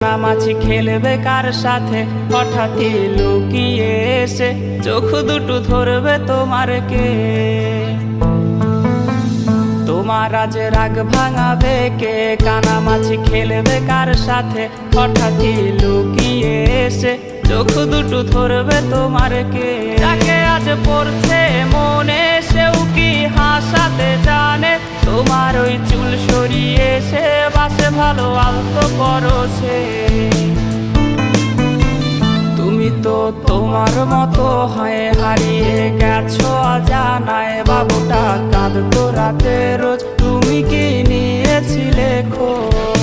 নামাছি খেলবে কার সাথে হঠাৎই লুকিয়ে এসে চোখ দুটো ধরবে তোমার কে। তোমার আজ রাগ ভাঙাবে কে? কানামাছি খেলবে কার সাথে হঠাৎই লুকিয়ে এসে চোখ দুটো ধরবে তোমার কে। যাকে আজ পড়ছে মনে সেও কি হাসাতে জানে? তোমার ওই চুল সরিয়ে সে বাসে ভালো আলতো করো সে। তুমি তো তোমার মতো হয়ে হারিয়ে গেছো অজানায়। বাবুটা কাঁদতো রাতে রোজ, তুমি কি নিয়েছিলে খোঁজ?